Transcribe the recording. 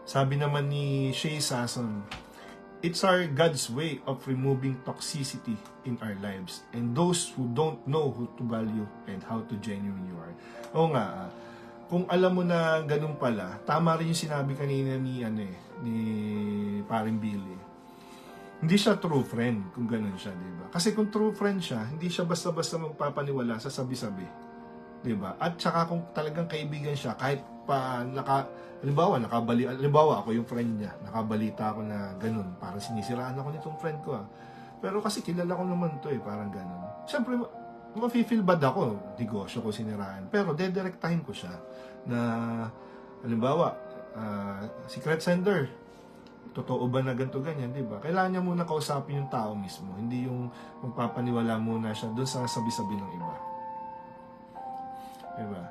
Sabi naman ni Shay Sasson, it's our God's way of removing toxicity in our lives and those who don't know who to value and how to genuine you are. Oo nga, kung alam mo na ganun pala, tama rin yung sinabi kanina ni paring Billy. Hindi siya true friend kung ganun siya, di ba? Kasi kung true friend siya, hindi siya basta-basta magpapaniwala sa sabi-sabi. Di ba? At saka kung talagang kaibigan siya, kahit pa halimbawa ako yung friend niya, nakabalita ako na ganun, parang sinisiraan ako nitong friend ko Pero kasi kilala ko naman to parang ganun. Siyempre, mafe-feel bad ako, negosyo ko siniraan. Pero dedirektahin ko siya na, halimbawa, secret sender, totoo ba na ganito ganyan, di ba? Kailangan niya muna kausapin yung tao mismo, hindi yung magpapaniwala muna siya doon sa sabi-sabi ng iba. Di ba?